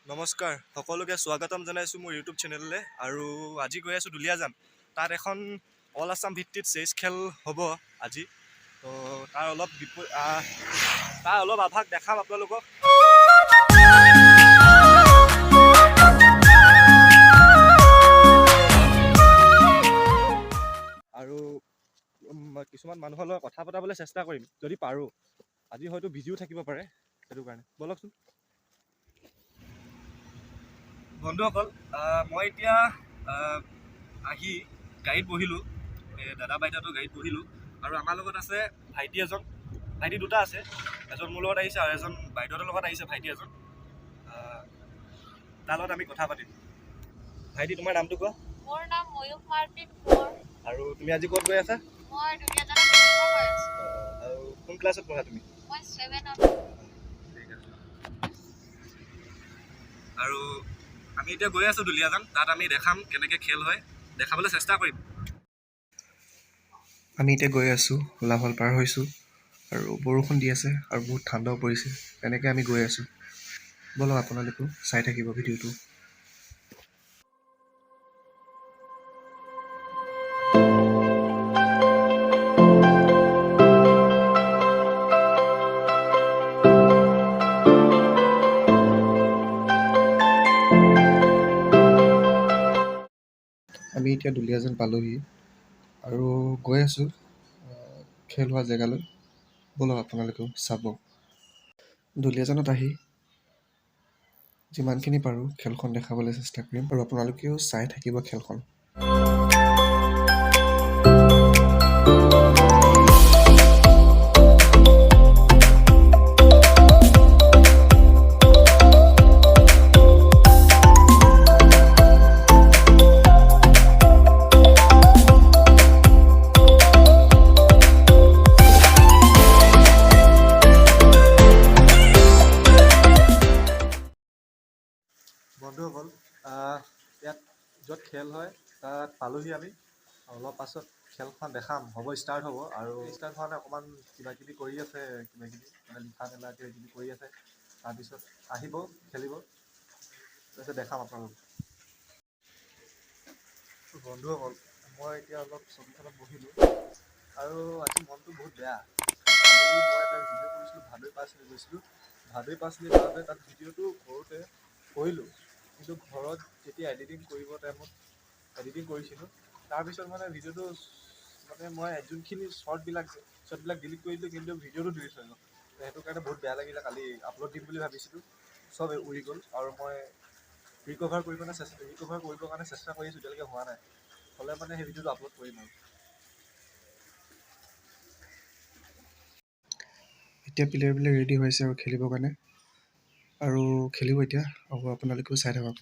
নমস্কাৰ সকলোকে স্বাগতম জনাইছোঁ মোৰ ইউটিউব চেনেললৈ। আৰু আজি গৈ আছোঁ দুলীয়াজান। তাত এখন অল আছাম ভিত্তিত চেছ খেল হ'ব আজি। তো তাৰ অলপ আভাস দেখাম আপোনালোকক। আৰু কিছুমান মানুহৰ লগত কথা পতাবলৈ চেষ্টা কৰিম যদি পাৰোঁ। আজি হয়তো বিজিও থাকিব পাৰে, সেইটো কাৰণে ব'লকচোন। বন্ধুসকল, মই এতিয়া আহি গাড়ীত বহিলোঁ, দাদা বাইদেউহঁতৰ গাড়ীত বহিলোঁ। আৰু আমাৰ লগত আছে ভাইটি দুটা আছে। এজন মোৰ লগত আহিছে আৰু এজন বাইদেউহঁতৰ লগত আহিছে ভাইটি এজন। তাৰ লগত আমি কথা পাতিম। ভাইটি, তোমাৰ নামটো কোৱা? মোৰ নাম ময়ূখ মাৰ্টিন কোঁৱৰ। আৰু তুমি আজি ক'ত গৈ আছা? মই দুলীয়াজানত পঢ়িব গৈ আছোঁ। আৰু কোন ক্লাছত পঢ়া তুমি? মই 7ত। ঠিক আছে। আৰু আমি এতিয়া গৈ আছোঁ দুলীয়াজান। তাত আমি দেখাম কেনেকৈ খেল হয়, দেখাবলৈ চেষ্টা কৰিম। আমি এতিয়া গৈ আছোঁ, হোলাহল পাৰ হৈছোঁ আৰু বৰষুণ দি আছে আৰু বহুত ঠাণ্ডাও পৰিছে। তেনেকৈ আমি গৈ আছোঁ। ব'লক আপোনালোকেও চাই থাকিব ভিডিঅ'টো। আমি এতিয়া দুলীয়াজান পালোহি আৰু গৈ আছোঁ খেল হোৱা জেগালৈ। ব'লক আপোনালোকেও চাব। দুলীয়াজানত আহি যিমানখিনি পাৰোঁ খেলখন দেখাবলৈ চেষ্টা কৰিম আৰু আপোনালোকেও চাই থাকিব খেলখন। বন্ধুসকল, ইয়াত য'ত খেল হয় তাত পালোহি আমি। অলপ পাছত খেলখন দেখাম, ষ্টাৰ্ট হ'ব। আৰু ষ্টাৰ্ট হোৱা নাই, অকণমান কিবাকিবি কৰি আছে, মানে লিখা মেলা কিবাকিবি কৰি আছে। তাৰপিছত আহিব, খেলিব, তাৰপিছত দেখাম আপোনালোকক। বন্ধুসকল, মই এতিয়া অলপ ছবিখনত বহিলোঁ আৰু আজি মনটো বহুত বেয়া। মই এটা ভিডিঅ' কৰিছিলোঁ, ভাদৈ পাঁচলি গৈছিলোঁ। ভাদৈ পাঁচলি যাওঁতে তাত ভিডিঅ'টো কৰিলোঁ, কিন্তু ঘৰত যেতিয়া এডিটিং কৰিছিলোঁ, তাৰপিছত মানে ভিডিঅ'টো মই যোনখিনি শ্বৰ্টবিলাক ডিলিট কৰি দিলোঁ, কিন্তু ভিডিঅ'টো ডিলিট হৈ গ'ল। সেইটো কাৰণে বহুত বেয়া লাগিলে। কালি আপলোড দিম বুলি ভাবিছিলোঁ, চব উৰি গ'ল। আৰু মই ৰিকভাৰ কৰিবৰ কাৰণে চেষ্টা কৰি আছোঁ, এতিয়ালৈকে হোৱা নাই। হ'লে মানে সেই ভিডিঅ'টো আপলোড কৰিম আৰু। এতিয়া প্লেয়াৰবিলাক ৰেডি হৈছে আৰু খেলিবৰ কাৰণে, আৰু খেলিব এতিয়া। আৰু আপোনালোকেও চাই থাকক।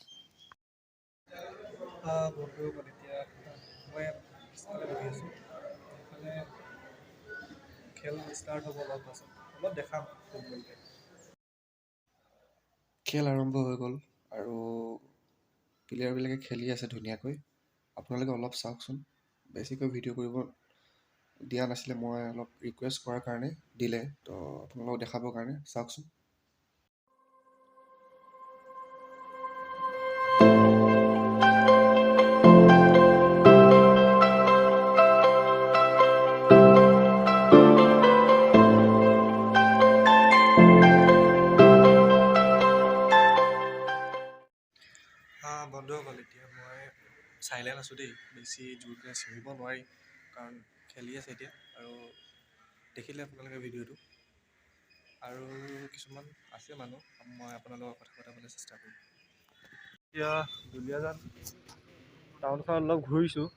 বন্ধুসকল, এতিয়া মই পিছফালে বহি আছোঁ। এইফালে খেল ষ্টাৰ্ট হ'ব অলপ পাছত, অলপ দেখাম ফুটবলকে। খেল আৰম্ভ হৈ গ'ল আৰু প্লেয়াৰবিলাকে খেলি আছে ধুনীয়াকৈ। আপোনালোকে অলপ চাওকচোন। বেছিকৈ ভিডিঅ' কৰিব দিয়া নাছিলে, মই অলপ ৰিকুৱেষ্ট কৰাৰ কাৰণে দিলে, তো আপোনালোকক দেখাবৰ কাৰণে চাওকচোন। বন্ধুসকল, এতিয়া মই চাইলেণ্ট আছোঁ দেই। বেছি জোৰকৈ চিঞৰিব নোৱাৰি, কাৰণ খেলি আছে এতিয়া। আৰু দেখিলে আপোনালোকে ভিডিঅ'টো। আৰু কিছুমান আছে মানুহ, মই আপোনালোকৰ কথা পতাবলৈ চেষ্টা কৰিম। এতিয়া দুলীয়াজান টাউনখন অলপ ঘূৰিছোঁ,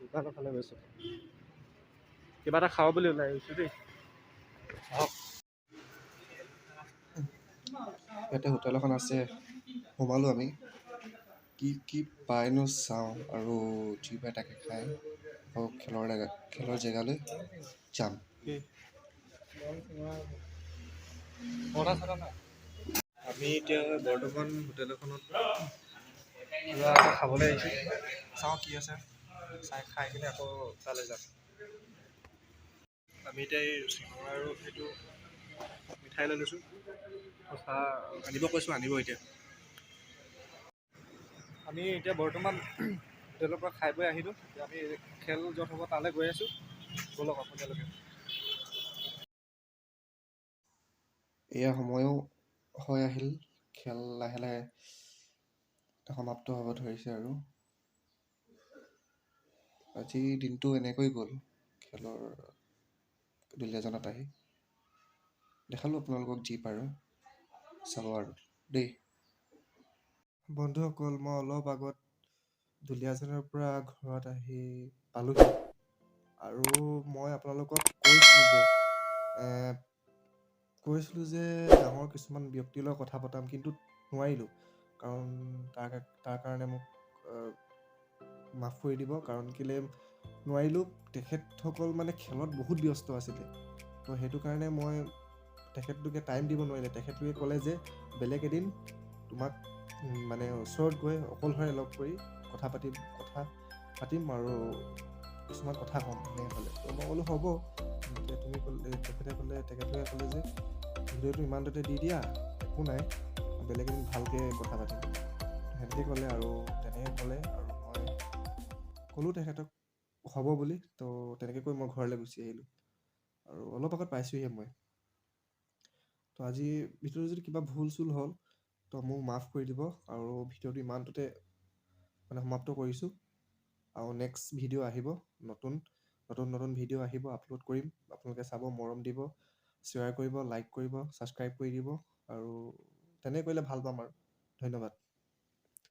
দোকানৰ ফালে গৈছোঁ। কিবা এটা খাওঁ বুলি ওলাই আহিছোঁ দেই। ইয়াতে হোটেল এখন আছে, সোমালোঁ আমি। কি পাইনো চাওঁ, আৰু যি পাই তাকে খাই আকৌ খেলৰ জেগালৈ যাম। আমি এতিয়া বৰ্তমান হোটেল এখনত কিবা এটা খাবলৈ আহিছোঁ। চাওঁ কি আছে, খাই কিনে আকৌ তালৈ যাম। আমি এতিয়া এই চিঙৰা আৰু সেইটো মিঠাই খাই লৈ লৈছোঁ। চাহ আনিব কৈছোঁ, আনিব এতিয়া। আমি এতিয়া বৰ্তমান হোটেলৰ পৰা খাই বৈ আহিলোঁ। এতিয়া আমি খেল য'ত হ'ব তালৈ গৈ আছোঁ। ব'লক আপোনালোকে। এয়া সময়ো হৈ আহিল, খেল লাহে লাহে সমাপ্ত হ'ব ধৰিছে আৰু আজি দিনটো এনেকৈ গ'ল। খেলৰ দুলীয়াজনত আহি দেখালোঁ আপোনালোকক যি পাৰোঁ, চাব আৰু দেই। বন্ধুসকল, মই অলপ আগত দুলীয়াজনৰ পৰা ঘৰত আহি পালোহি আৰু মই আপোনালোকক কৈছিলোঁ যে ডাঙৰ কিছুমান ব্যক্তিৰ লগত কথা পতাম, কিন্তু নোৱাৰিলোঁ। কাৰণ তাৰ কাৰণে মোক মাফ কৰি দিব, কাৰণ কেলৈ নোৱাৰিলোঁ, তেখেতসকল মানে খেলত বহুত ব্যস্ত আছিলে। তো সেইটো কাৰণে মই তেখেতলোকে টাইম দিব নোৱাৰিলে। তেখেতলোকে ক'লে যে বেলেগ এদিন তোমাক মানে ওচৰত গৈ অকলশৰে লগ কৰি কথা পাতিম আৰু কিছুমান কথা ক'ম এনেকৈ ক'লে। তো মই ক'লোঁ হ'ব। তেখেতলোকে ক'লে যে ভিডিঅ'টো ইমানটোতে দি দিয়া, একো নাই, বেলেগ এদিন ভালকৈ কথা পাতিম। সেনেকৈ ক'লে আৰু তেনেকৈ ক'লে আৰু মই ক'লোঁ তেখেতক হ'ব বুলি। তো তেনেকৈ কৈ মই ঘৰলৈ গুচি আহিলোঁ আৰু অলপ আগত পাইছোঁহিহে মই। তো আজি ভিডিঅ'টো যদি কিবা ভুল চুল হ'ল তো মোক মাফ কৰি দিব আৰু ভিডিঅ'টো ইমানটোতে মানে সমাপ্ত কৰিছোঁ। আৰু নেক্সট ভিডিঅ' আহিব, নতুন ভিডিঅ' আহিব, আপলোড কৰিম। আপোনালোকে চাব, মৰম দিব, শ্বেয়াৰ কৰিব, লাইক কৰিব, ছাবস্ক্ৰাইব কৰি দিব আৰু তেনে কৰিলে ভাল পাম আৰু। ধন্যবাদ।